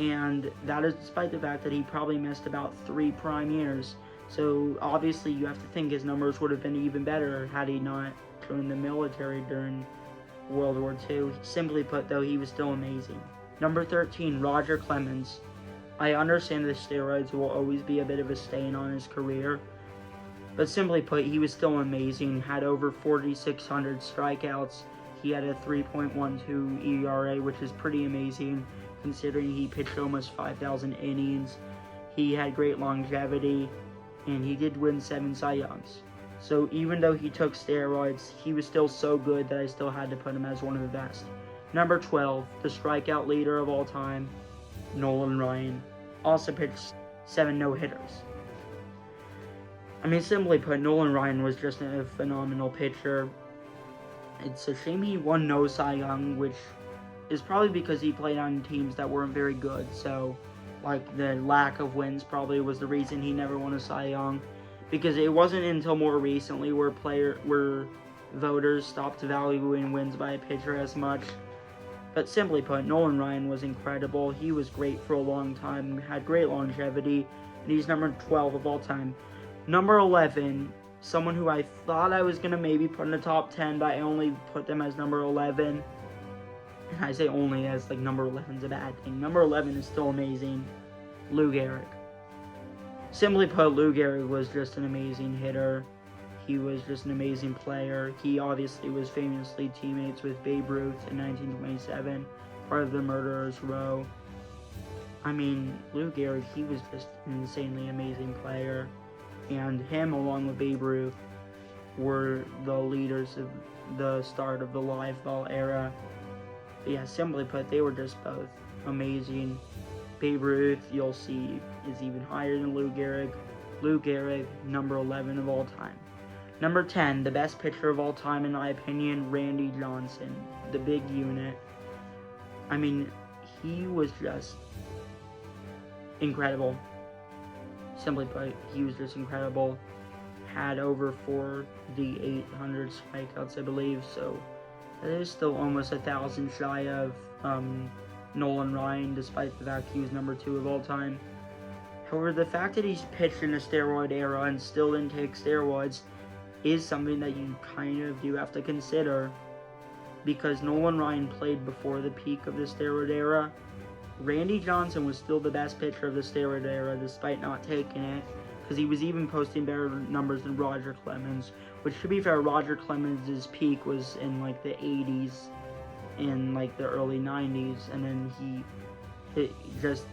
and that is despite the fact that he probably missed about 3 prime years. So obviously, you have to think his numbers would have been even better had he not joined the military during World War II. Simply put, though, he was still amazing. Number 13, Roger Clemens. I understand that steroids will always be a bit of a stain on his career, but simply put, he was still amazing. Had over 4,600 strikeouts. He had a 3.12 ERA, which is pretty amazing considering he pitched almost 5,000 innings. He had great longevity, and he did win 7 Cy Youngs. So even though he took steroids, he was still so good that I still had to put him as one of the best. Number 12, the strikeout leader of all time, Nolan Ryan. Also pitched 7 no-hitters. I mean, simply put, Nolan Ryan was just a phenomenal pitcher. It's a shame he won no Cy Young, which is probably because he played on teams that weren't very good. So, like, the lack of wins probably was the reason he never won a Cy Young. Because it wasn't until more recently where voters stopped valuing wins by a pitcher as much. But simply put, Nolan Ryan was incredible. He was great for a long time, had great longevity, and he's number 12 of all time. Number 11, someone who I thought I was going to maybe put in the top 10, but I only put them as number 11. And I say only as, like, number 11 is a bad thing. Number 11 is still amazing. Lou Gehrig. Simply put, Lou Gehrig was just an amazing hitter. He was just an amazing player. He obviously was famously teammates with Babe Ruth in 1927, part of the Murderers Row. I mean, Lou Gehrig, he was just an insanely amazing player. And him, along with Babe Ruth, were the leaders of the start of the live ball era. But yeah, simply put, they were just both amazing. Babe Ruth, you'll see, is even higher than Lou Gehrig. Lou Gehrig, number 11 of all time. Number 10, the best pitcher of all time, in my opinion, Randy Johnson, the big unit. I mean, he was just incredible. Simply put, he was just incredible. Had over 4,800 strikeouts, I believe, so that is still almost 1,000 shy of Nolan Ryan, despite the fact he was number 2 of all time. However, the fact that he's pitched in a steroid era and still didn't take steroids is something that you kind of do have to consider. because Nolan Ryan played before the peak of the steroid era. Randy Johnson was still the best pitcher of the steroid era despite not taking it, because he was even posting better numbers than Roger Clemens, which, to be fair, Roger Clemens' peak was in like the 80s and like the early 90s, and then he just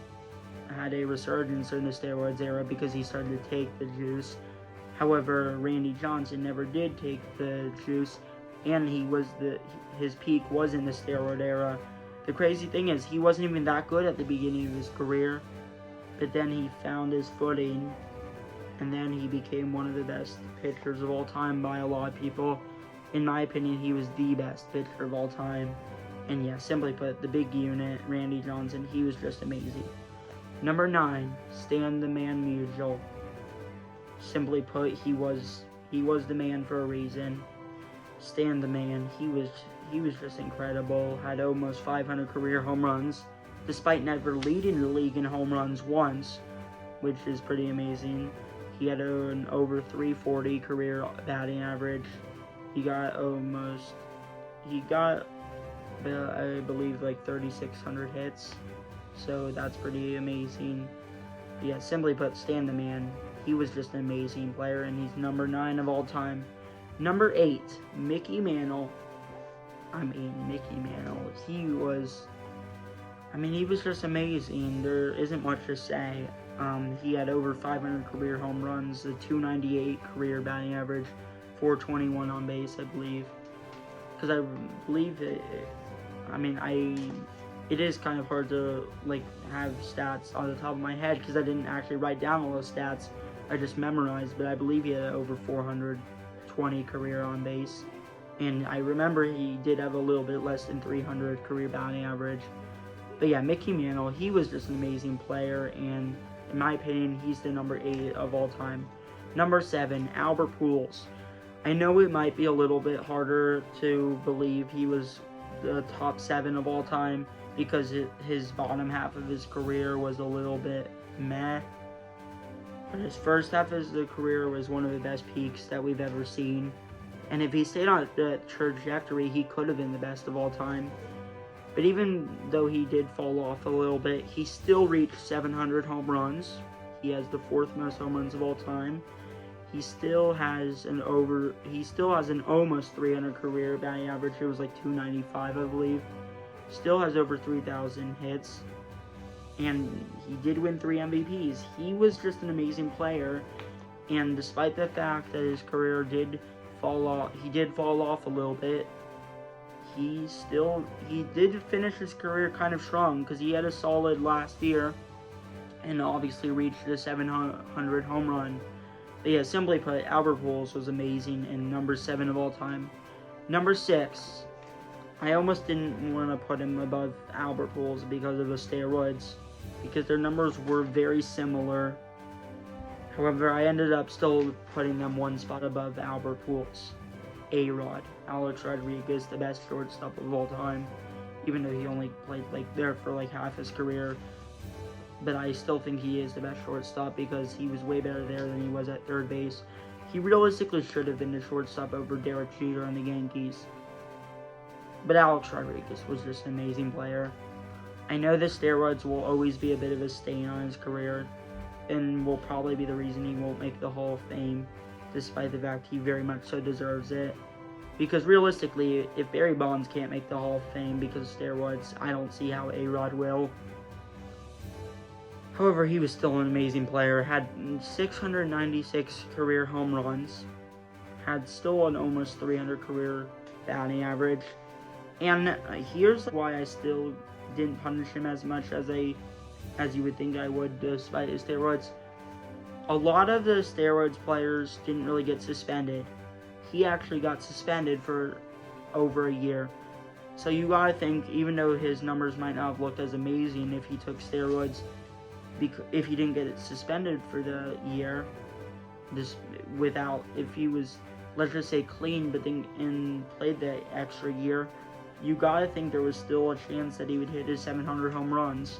had a resurgence in the steroids era because he started to take the juice. However, Randy Johnson never did take the juice, and his peak was in the steroid era. The crazy thing is, he wasn't even that good at the beginning of his career, but then he found his footing, and then he became one of the best pitchers of all time by a lot of people. In my opinion, he was the best pitcher of all time. And yeah, simply put, the big unit, Randy Johnson, he was just amazing. Number 9, Stan the Man Musial. Simply put, he was the man for a reason. Stan the Man, he was just incredible. Had almost 500 career home runs, despite never leading the league in home runs once, which is pretty amazing. He had an over 340 career batting average. He got, I believe, like 3,600 hits. So that's pretty amazing. But yeah, simply put, Stan the Man, he was just an amazing player, and he's number 9 of all time. Number 8, Mickey Mantle. Mickey Mantle, he was just amazing. There isn't much to say. He had over 500 career home runs, a 298 career batting average, 421 on base, I believe. Because I believe it is kind of hard to have stats on the top of my head because I didn't actually write down all those stats. I just memorized, but I believe he had over 420 career on base. And I remember he did have a little bit less than 300 career batting average. But yeah, Mickey Mantle, he was just an amazing player, and in my opinion, he's the number 8 of all time. Number 7, Albert Pujols. I know it might be a little bit harder to believe he was the top 7 of all time because his bottom half of his career was a little bit meh. But his first half of his career was one of the best peaks that we've ever seen. And if he stayed on that trajectory, he could have been the best of all time. But even though he did fall off a little bit, he still reached 700 home runs. He has the 4th most home runs of all time. He still has an almost 300 career batting average. It was like 295, I believe. Still has over 3,000 hits. And he did win 3 MVPs. He was just an amazing player. And despite the fact that his career did fall off a little bit, he did finish his career kind of strong because he had a solid last year and obviously reached the 700 home run. But yeah, simply put, Albert Pujols was amazing and number 7 of all time. Number 6, I almost didn't want to put him above Albert Pujols because of the steroids, because their numbers were very similar. However, I ended up still putting them one spot above Albert Pujols. A-Rod, Alex Rodriguez, the best shortstop of all time, even though he only played there for half his career. But I still think he is the best shortstop because he was way better there than he was at third base. He realistically should have been the shortstop over Derek Jeter on the Yankees. But Alex Rodriguez was just an amazing player. I know the steroids will always be a bit of a stain on his career, and will probably be the reason he won't make the Hall of Fame, despite the fact he very much so deserves it. Because realistically, if Barry Bonds can't make the Hall of Fame because of steroids, I don't see how A-Rod will. However, he was still an amazing player, had 696 career home runs, had still an almost 300 career batting average, and here's why I still didn't punish him as much as you would think I would despite his steroids. A lot of the steroids players didn't really get suspended. He actually got suspended for over a year. So you gotta think, even though his numbers might not have looked as amazing if he took steroids, if he didn't get suspended for the year, if he was, let's just say, clean, but then played the extra year, you gotta think there was still a chance that he would hit his 700 home runs.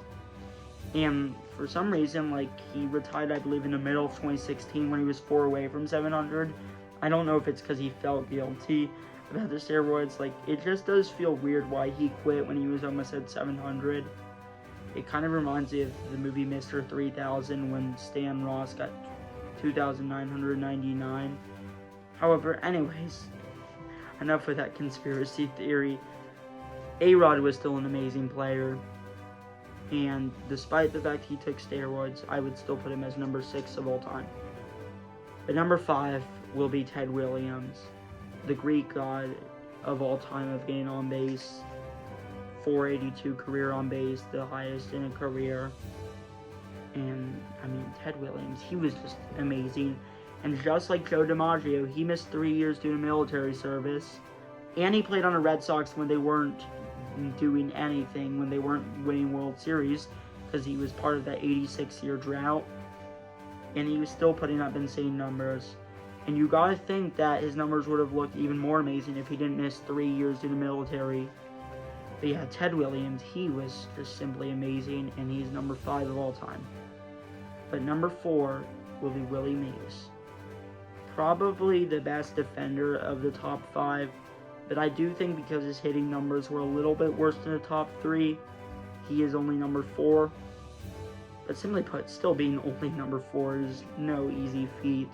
And for some reason, he retired, I believe, in the middle of 2016 when he was 4 away from 700. I don't know if it's because he felt guilty about the steroids. Like, it just does feel weird why he quit when he was almost at 700. It kind of reminds me of the movie Mr. 3000 when Stan Ross got 2,999. However, anyways, enough with that conspiracy theory. A-Rod was still an amazing player, and despite the fact he took steroids, I would still put him as number 6 of all time. But number 5 will be Ted Williams, the Greek god of all time of getting on base. 482 career on base, the highest in a career. And, I mean, Ted Williams, he was just amazing. And just like Joe DiMaggio, he missed 3 years due to military service. And he played on the Red Sox when they weren't doing anything, when they weren't winning World Series, because he was part of that 86-year drought. And he was still putting up insane numbers. And you gotta think that his numbers would have looked even more amazing if he didn't miss 3 years due to military. But yeah, Ted Williams, he was just simply amazing, and he's number 5 of all time. But number 4 will be Willie Mays. Probably the best defender of the top 5, but I do think because his hitting numbers were a little bit worse than the top 3, he is only number 4. But simply put, still being only number 4 is no easy feat.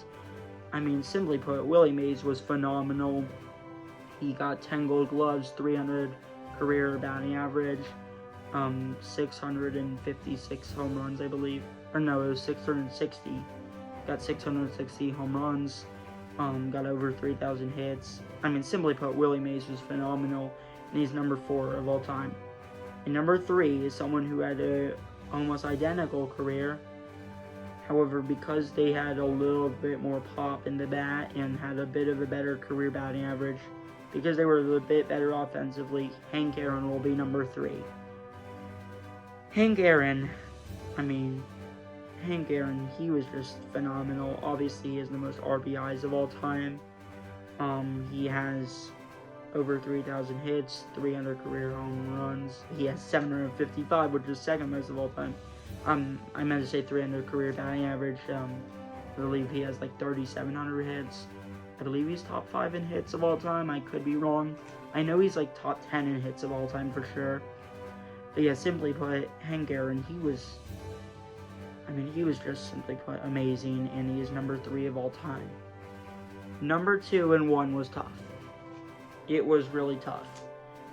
I mean, simply put, Willie Mays was phenomenal. He got 10 Gold Gloves, 300 career batting average, 656 home runs, I believe. Or no, it was 660. Got 660 home runs, got over 3,000 hits. I mean, simply put, Willie Mays was phenomenal, and he's number 4 of all time. And number 3 is someone who had a almost identical career. However, because they had a little bit more pop in the bat and had a bit of a better career batting average, because they were a bit better offensively, Hank Aaron will be number 3. Hank Aaron, he was just phenomenal. Obviously, he has the most RBIs of all time. He has over 3,000 hits, 300 career home runs. He has 755, which is second most of all time. I meant to say 300 career batting average. I believe he has like 3,700 hits. I believe he's top 5 in hits of all time. I could be wrong. I know he's like top 10 in hits of all time for sure. But yeah, simply put, Hank Aaron, he was just simply put amazing, and he is number 3 of all time. Number 2 and 1 was tough. It was really tough,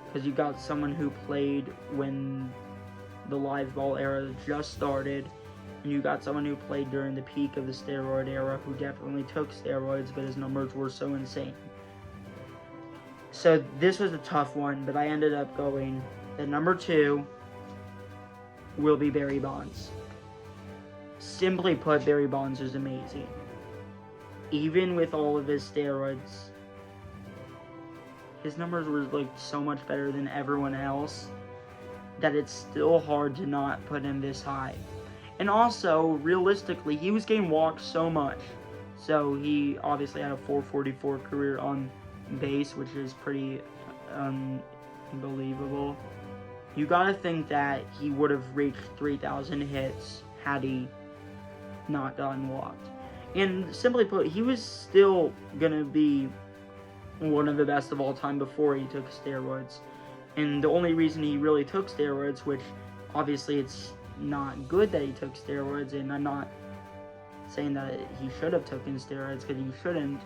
because you got someone who played when the live ball era just started, and you got someone who played during the peak of the steroid era who definitely took steroids, but his numbers were so insane. So this was a tough one, but I ended up going that number 2 will be Barry Bonds. Simply put, Barry Bonds is amazing. Even with all of his steroids, his numbers were like so much better than everyone else that it's still hard to not put him this high. And also, realistically, he was getting walked so much. So he obviously had a 444 career on base, which is pretty unbelievable. You gotta think that he would have reached 3,000 hits had he not gotten walked. And simply put, he was still gonna be one of the best of all time before he took steroids. And the only reason he really took steroids, which obviously it's not good that he took steroids, and I'm not saying that he should have taken steroids, because he shouldn't,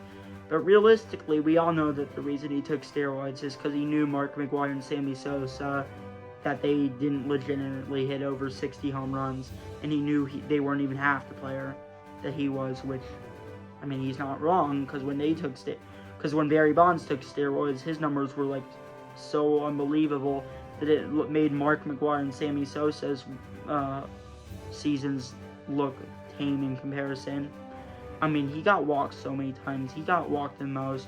but realistically, we all know that the reason he took steroids is because he knew Mark McGwire and Sammy Sosa, that they didn't legitimately hit over 60 home runs, and he knew they weren't even half the player that he was, which, I mean, he's not wrong, because when Barry Bonds took steroids, his numbers were like so unbelievable that it made Mark McGwire and Sammy Sosa's seasons look tame in comparison. I mean, he got walked so many times. He got walked the most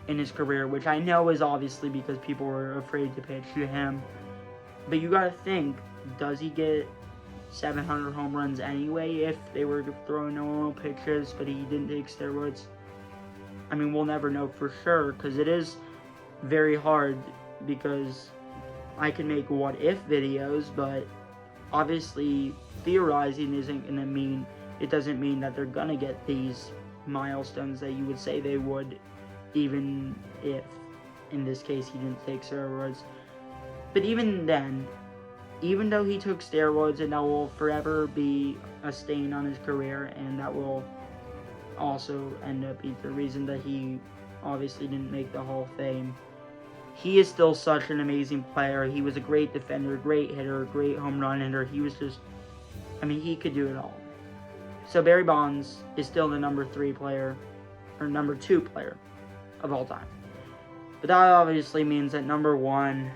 in his career, which I know is obviously because people were afraid to pitch to him. But you gotta think, does he get 700 home runs anyway if they were throwing normal pitches, but he didn't take steroids? I mean, we'll never know for sure, because it is very hard, because I can make what-if videos, but obviously theorizing isn't going to mean, it doesn't mean that they're going to get these milestones that you would say they would, even if, in this case, he didn't take steroids. But even then, even though he took steroids, and that will forever be a stain on his career, and that will also end up being the reason that he obviously didn't make the Hall of Fame, he is still such an amazing player. He was a great defender, great hitter, great home run hitter. He was just, I mean, he could do it all. So Barry Bonds is still the number 2 player of all time. But that obviously means that number 1,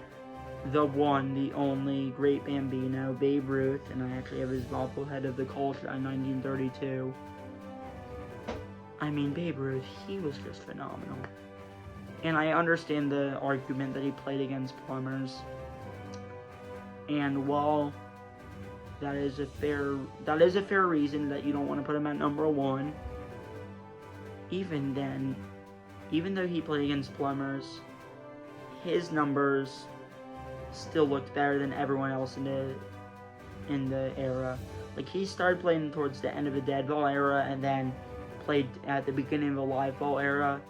the only great Bambino, Babe Ruth, and I actually have his bobblehead of the Colts in 1932. I mean, Babe Ruth, he was just phenomenal. And I understand the argument that he played against plumbers. And while that is a fair reason that you don't want to put him at number 1, even then, even though he played against plumbers, his numbers still looked better than everyone else in the era. Like, he started playing towards the end of the dead ball era and then played at the beginning of the live ball era,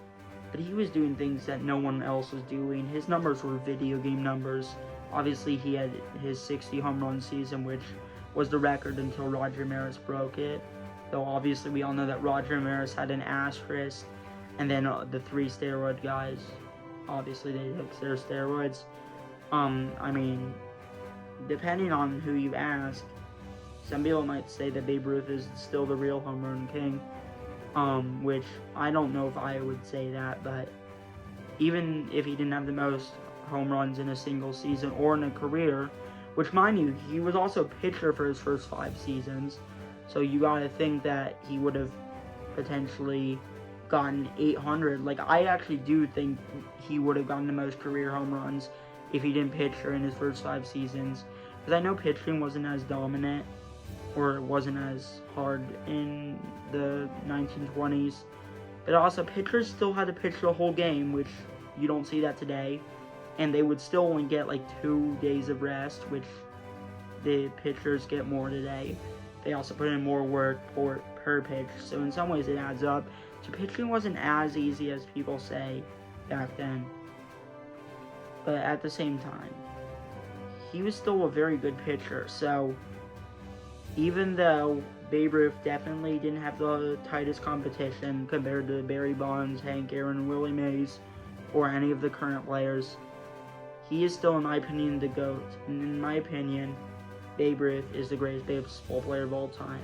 but he was doing things that no one else was doing. His numbers were video game numbers. Obviously, he had his 60 home run season, which was the record until Roger Maris broke it. Though obviously we all know that Roger Maris had an asterisk, and then the 3 steroid guys, obviously they took their steroids. I mean, depending on who you ask, some people might say that Babe Ruth is still the real home run king, which I don't know if I would say that, but even if he didn't have the most home runs in a single season or in a career, which, mind you, he was also a pitcher for his first 5 seasons, so you gotta think that he would have potentially gotten 800. Like, I actually do think he would have gotten the most career home runs if he didn't pitch in his first 5 seasons, because I know pitching wasn't as dominant, or it wasn't as hard in the 1920s, but also pitchers still had to pitch the whole game, which you don't see that today, and they would still only get like 2 days of rest, which the pitchers get more today. They also put in more work per pitch, so in some ways it adds up. So pitching wasn't as easy as people say back then, but at the same time, he was still a very good pitcher. So even though Babe Ruth definitely didn't have the tightest competition compared to Barry Bonds, Hank Aaron, Willie Mays, or any of the current players, he is still, in my opinion, the GOAT. And in my opinion, Babe Ruth is the greatest baseball player of all time.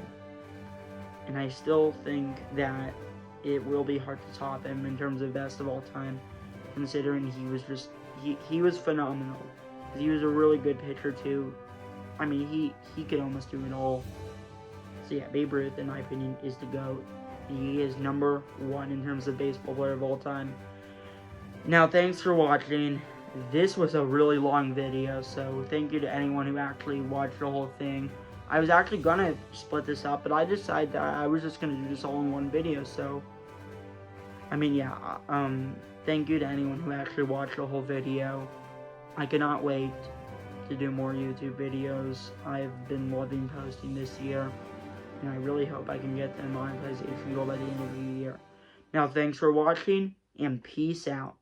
And I still think that it will be hard to top him in terms of best of all time, considering he was phenomenal. He was a really good pitcher too. I mean, he could almost do it all. So yeah, Babe Ruth, in my opinion, is the GOAT. He is number 1 in terms of baseball player of all time. Now, thanks for watching. This was a really long video, so thank you to anyone who actually watched the whole thing. I was actually gonna split this up, but I decided that I was just gonna do this all in one video, so I mean, yeah, thank you to anyone who actually watched the whole video. I cannot wait to do more YouTube videos. I've been loving posting this year, and I really hope I can get the monetization goal by the end of the year. Now, thanks for watching, and peace out.